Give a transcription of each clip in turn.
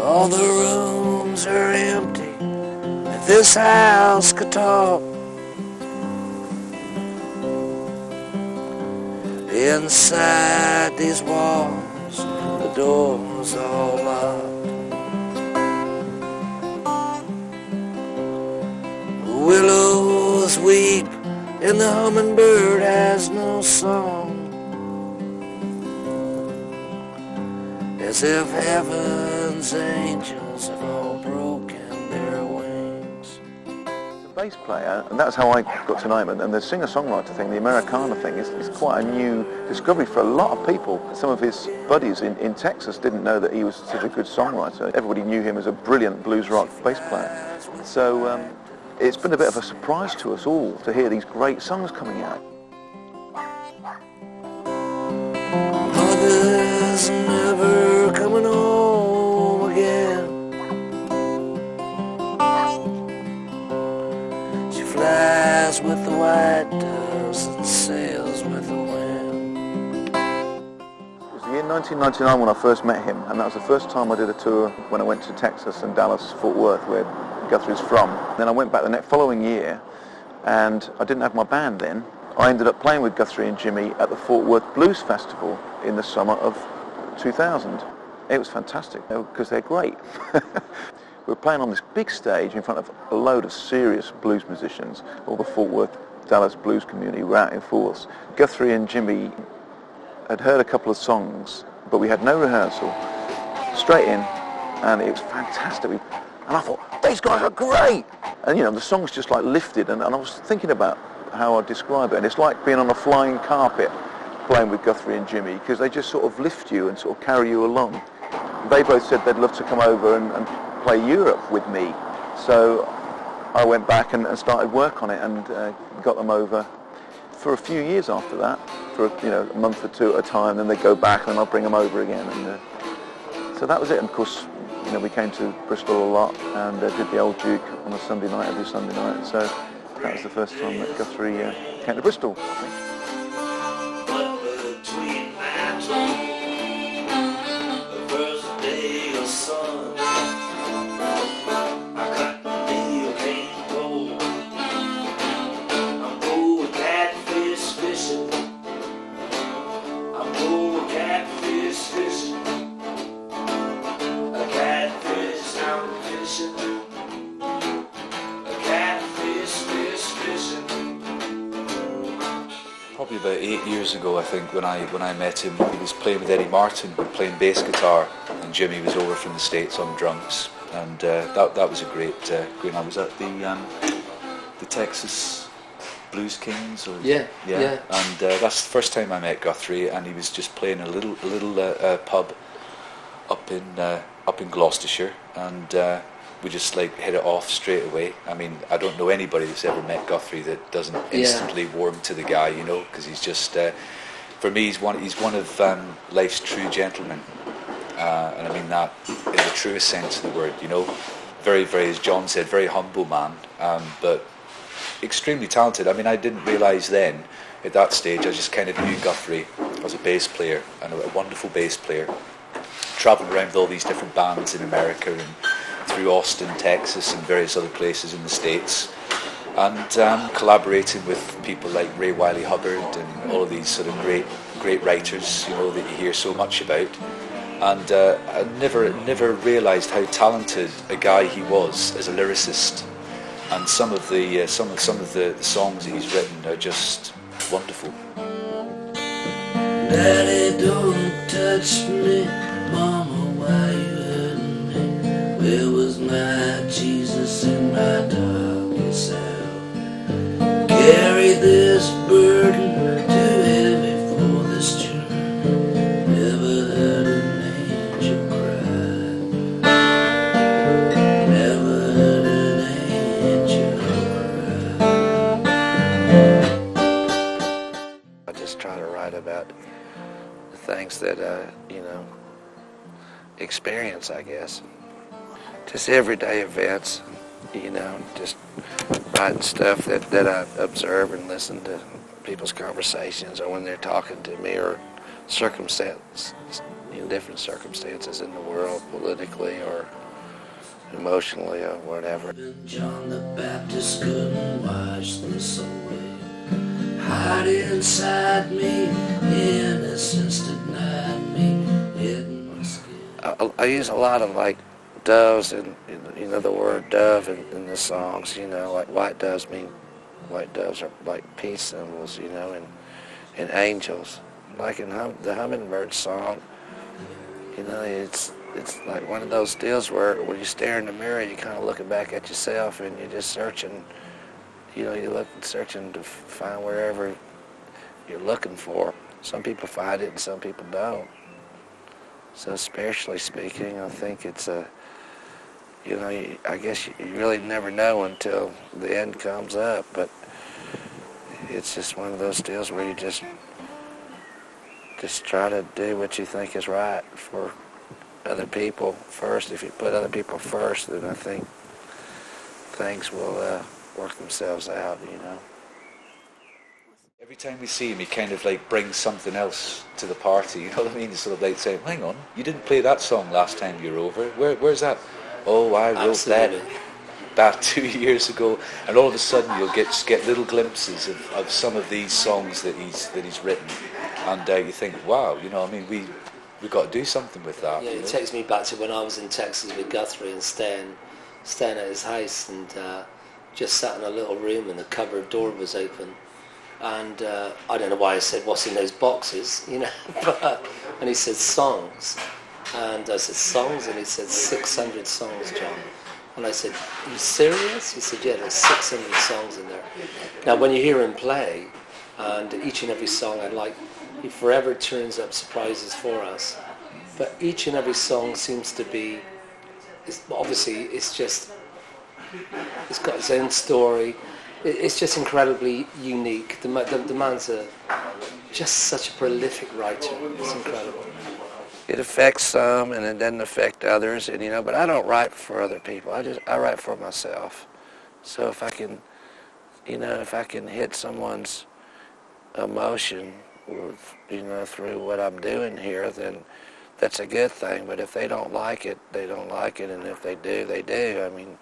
All the rooms are empty. If this house could talk, inside these walls, the door's all locked. Willows weep and the hummingbird has no song, as if heaven's angels have all broken their wings. A bass player, and that's how I got to know him, and the singer-songwriter thing, the Americana thing, is quite a new discovery for a lot of people. Some of his buddies in Texas didn't know that he was such a good songwriter. Everybody knew him as a brilliant blues rock bass player. So it's been a bit of a surprise to us all to hear these great songs coming out. Mother's never coming home again. She flies with the white doves and sails with the wind. It was the year 1999 when I first met him, and that was the first time I did a tour when I went to Texas and Dallas, Fort Worth, where Guthrie's from. Then I went back the following year, and I didn't have my band then. I ended up playing with Guthrie and Jimmy at the Fort Worth Blues Festival in the summer of 2000. It was fantastic because they're great. We were playing on this big stage in front of a load of serious blues musicians. All the Fort Worth, Dallas blues community were out in force. Guthrie and Jimmy had heard a couple of songs, but we had no rehearsal. Straight in, and it was fantastic. And I thought, these guys are great! And you know, the song's just like lifted, and I was thinking about how I describe it, and it's like being on a flying carpet playing with Guthrie and Jimmy, because they just sort of lift you and sort of carry you along. They both said they'd love to come over and play Europe with me, so I went back and started work on it and got them over for a few years after that, for a month or two at a time. Then they'd go back and I'll bring them over again, and so that was it. And of course, we came to Bristol a lot and did the Old Duke on a Sunday night, every Sunday night. So that was the first time that Guthrie came to Bristol, I think. Probably about 8 years ago, I think, when I met him. He was playing with Eddie Martin, playing bass guitar, and Jimmy was over from the States on drums, and that was a great night. I was at the Texas Blues Kings, or yeah. And that's the first time I met Guthrie, and he was just playing a little pub up in Gloucestershire, and we just hit it off straight away. I mean, I don't know anybody that's ever met Guthrie that doesn't instantly warm to the guy, because he's just, for me, he's one of life's true gentlemen, and I mean that in the truest sense of the word. Very, very, as John said, very humble man, but extremely talented. I mean, I didn't realise then, at that stage, I just kind of knew Guthrie as a bass player, and a wonderful bass player, travelling around with all these different bands in America and through Austin, Texas, and various other places in the States, and collaborating with people like Ray Wiley Hubbard and all of these sort of great writers, that you hear so much about. And I never realised how talented a guy he was as a lyricist, and some of the songs that he's written are just wonderful. Daddy, don't touch me, Mama, why you hurting me? Where was my Jesus in my darkest hour? Carry this burden too heavy for this journey. Never heard an angel cry. Never heard an angel cry. I just try to write about the things that experience, I guess. Just everyday events, just writing stuff that I observe and listen to people's conversations, or when they're talking to me, or circumstances in different circumstances in the world, politically or emotionally or whatever. John the Baptist couldn't wash this away. Hide inside me, innocence denied me, hidden my skin. I use a lot of like doves and the word dove in the songs, like white doves are like peace symbols, and angels. Like in the hummingbird song, it's like one of those deals where when you stare in the mirror, you kind of looking back at yourself and you're just searching, you're searching to find wherever you're looking for. Some people find it and some people don't. So spiritually speaking, I think it's I guess you really never know until the end comes up, but it's just one of those deals where you just try to do what you think is right for other people first. If you put other people first, then I think things will work themselves out, Every time we see him, he kind of like brings something else to the party, you know what I mean? He's sort of like saying, hang on, you didn't play that song last time you were over. Where's that? Oh, I wrote that 2 years ago. And all of a sudden you'll just get little glimpses of some of these songs that he's written. And you think, wow, we've got to do something with that. Yeah, it takes me back to when I was in Texas with Guthrie and staying at his house, and just sat in a little room and the cupboard door was open. And I don't know why I said, what's in those boxes, and he said, songs. And I said, songs? And he said, 600 songs, John. And I said, are you serious? He said, yeah, there's 600 songs in there. Now, when you hear him play, and each and every song, he forever turns up surprises for us. But each and every song seems to be, it's got its own story. It's just incredibly unique. The man's just such a prolific writer. It's incredible. It affects some and it doesn't affect others, and but I don't write for other people. I write for myself. So if I can hit someone's emotion through what I'm doing here, then that's a good thing. But if they don't like it, they don't like it, and if they do, they do. I mean,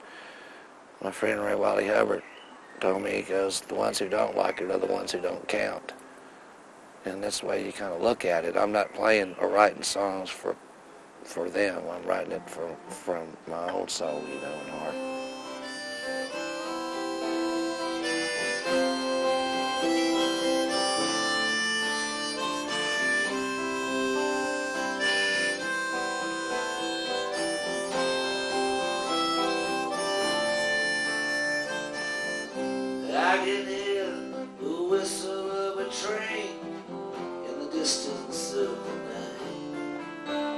my friend Ray Wiley Hubbard told me, he goes, the ones who don't like it are the ones who don't count. And that's the way you kind of look at it. I'm not playing or writing songs for them. I'm writing it from my own soul, and heart. I can hear the whistle of a train in the distance of the night,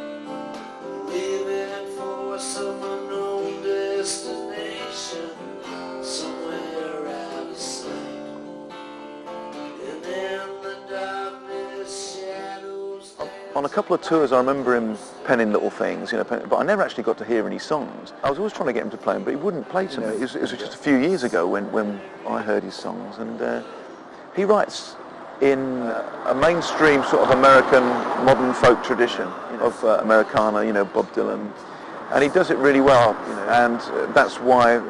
leaving for some unknown destination, somewhere out of sight. And in the darkness, shadows. On a couple of tours, I remember him penning little things, but I never actually got to hear any songs. I was always trying to get him to play them, but he wouldn't play to me. It was just a few years ago when I heard his songs, and he writes in a mainstream sort of American modern folk tradition of Americana, Bob Dylan, and he does it really well, and that's why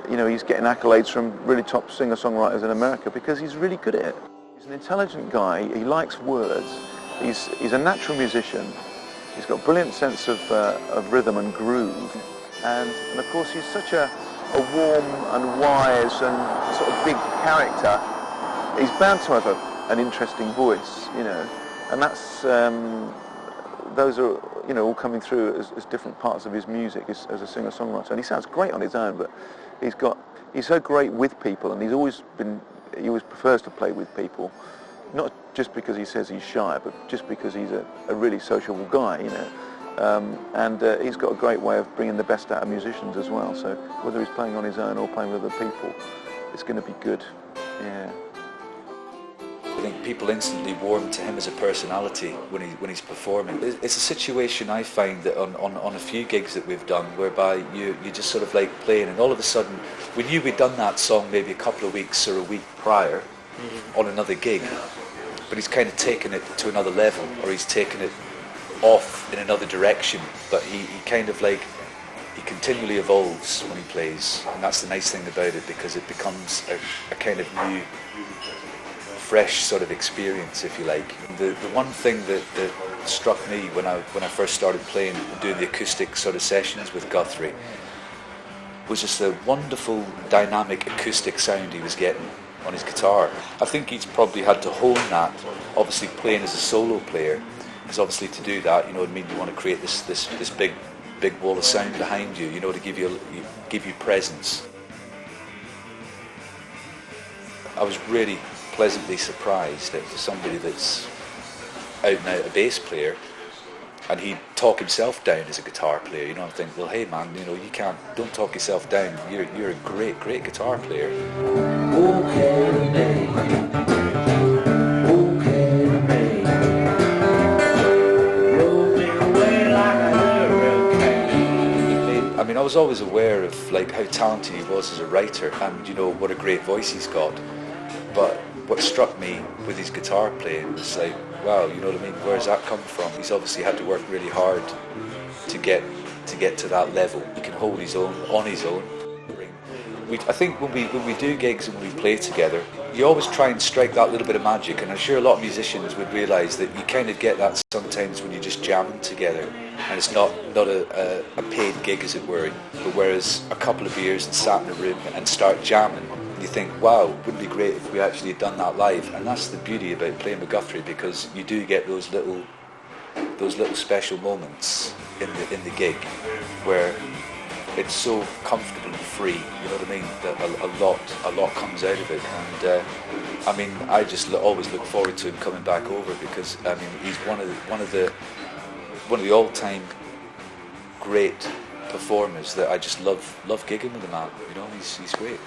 he's getting accolades from really top singer-songwriters in America, because he's really good at it. He's an intelligent guy. He likes words. He's a natural musician. He's got a brilliant sense of rhythm and groove, and of course he's such a warm and wise and sort of big character. He's bound to have an interesting voice, and that's those are all coming through as different parts of his music as a singer-songwriter. And he sounds great on his own, but he's so great with people, and he always prefers to play with people. Not just because he says he's shy, but just because he's a really sociable guy, and he's got a great way of bringing the best out of musicians as well. So whether he's playing on his own or playing with other people, it's going to be good. Yeah. I think people instantly warm to him as a personality when he's performing. It's a situation I find that on a few gigs that we've done, whereby you just sort of like playing, and all of a sudden we knew we'd done that song maybe a couple of weeks or a week prior on another gig, but he's kind of taken it to another level, or he's taken it off in another direction, but he kind of like, he continually evolves when he plays, and that's the nice thing about it, because it becomes a kind of new, fresh sort of experience, if you like. The one thing that struck me when I first started playing, doing the acoustic sort of sessions with Guthrie, was just the wonderful dynamic acoustic sound he was getting on his guitar. I think he's probably had to hone that, obviously playing as a solo player, because obviously to do that, you know what I mean, you want to create this big wall of sound behind you, you know, to give you presence. I was really pleasantly surprised that for somebody that's out and out a bass player, and he'd talk himself down as a guitar player, you know, and think, well, hey man, you know, don't talk yourself down, you're a great guitar player. I mean, I was always aware of like how talented he was as a writer, and you know what a great voice he's got. But what struck me with his guitar playing was like, wow, you know what I mean? Where's that come from? He's obviously had to work really hard to get to that level. He can hold his own on his own. I think when we do gigs and when we play together, you always try and strike that little bit of magic, and I'm sure a lot of musicians would realise that you kind of get that sometimes when you're just jamming together, and it's not a paid gig, as it were, but whereas a couple of beers and sat in a room and start jamming, you think, wow, wouldn't it be great if we actually had done that live? And that's the beauty about playing with Guthrie, because you do get those little special moments in the gig where it's so comfortable and free, you know what I mean, that a lot comes out of it. And I mean, I just always look forward to him coming back over, because I mean, he's one of the all-time great performers that I just love gigging with him at. You know, he's great.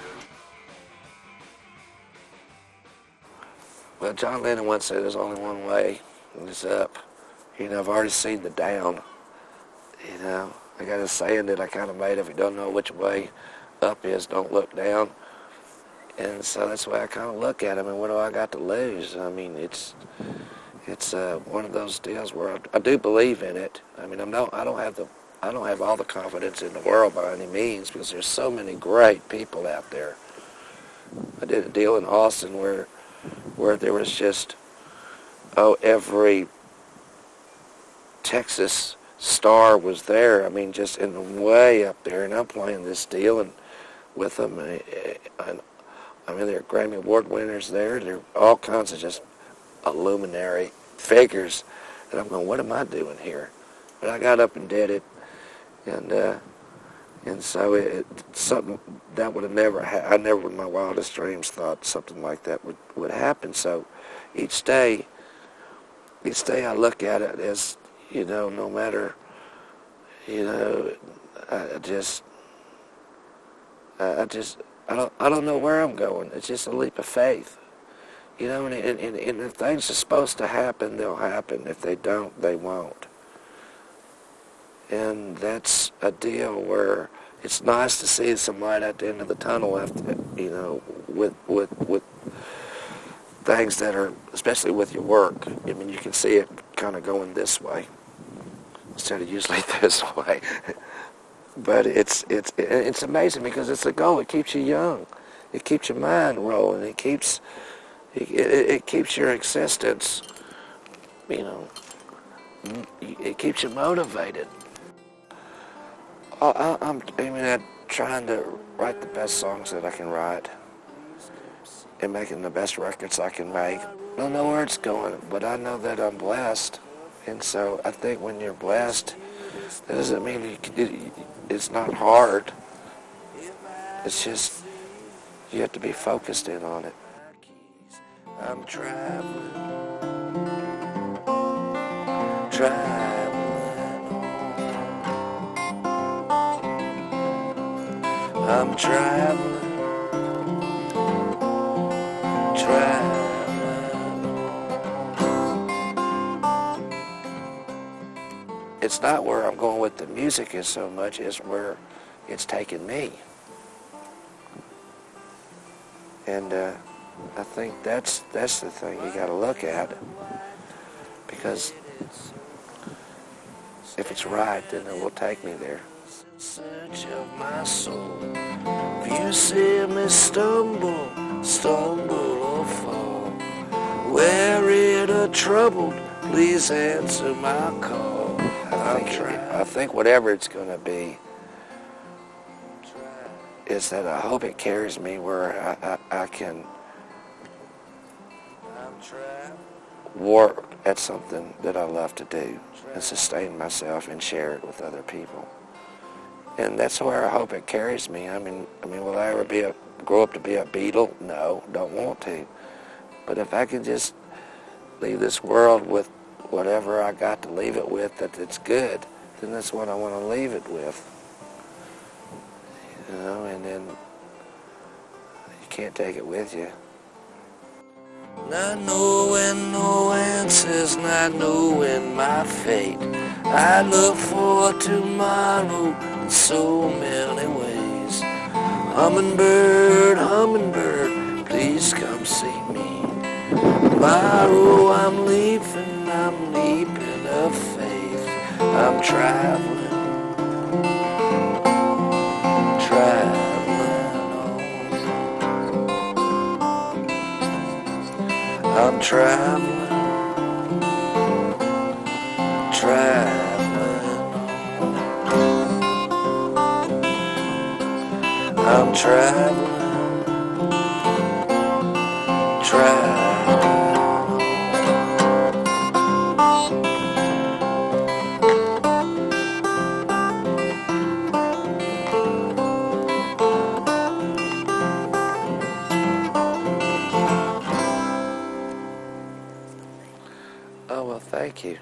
Well, John Lennon once said there's only one way, and it's up. You know, I've already seen the down. You know, I got a saying that I kind of made: if you don't know which way up is, don't look down. And so that's the way I kind of look at it. I mean, what do I got to lose? I mean, it's one of those deals where I do believe in it. I mean, I don't have all the confidence in the world by any means, because there's so many great people out there. I did a deal in Austin where there was just every Texas star was there. I mean, just in the way up there, and I'm playing this deal and with them. And I mean, there are Grammy Award winners there. There are all kinds of just luminary figures, and I'm going, what am I doing here? But I got up and did it, and so it's something that would have never I never in my wildest dreams thought something like that would happen. So each day I look at it as, you know, no matter, you know, I don't know where I'm going. It's just a leap of faith, you know. And if things are supposed to happen, they'll happen. If they don't, they won't. And that's a deal where it's nice to see some light at the end of the tunnel after, you know, with things that are, especially with your work. I mean, you can see it kind of going this way instead of usually this way. But it's amazing, because it's a goal. It keeps you young. It keeps your mind rolling. It keeps your existence, you know, it keeps you motivated. I'm aiming at trying to write the best songs that I can write and making the best records I can make. I don't know where it's going, but I know that I'm blessed. And so I think when you're blessed, that doesn't mean it's not hard. It's just you have to be focused in on it. I'm traveling on. I'm traveling It's not where I'm going with the music is so much as where it's taken me. And I think that's the thing you got to look at, because if it's right, then it will take me there. In search of my soul, if you see me stumble or fall, wearied or troubled, please answer my call. I think whatever it's going to be is that I hope it carries me where I can work at something that I love to do and sustain myself and share it with other people. And that's where I hope it carries me. I mean, will I ever grow up to be a Beatle? No, don't want to. But if I can just leave this world with whatever I got to leave it with, that it's good, then that's what I want to leave it with. You know, and then you can't take it with you. Not knowing no answers, not knowing my fate, I look for tomorrow in so many ways. Hummingbird, hummingbird, please come see me. Tomorrow I'm leaping of faith. I'm traveling on. I'm traveling on. I'm traveling on. Oh, well, thank you.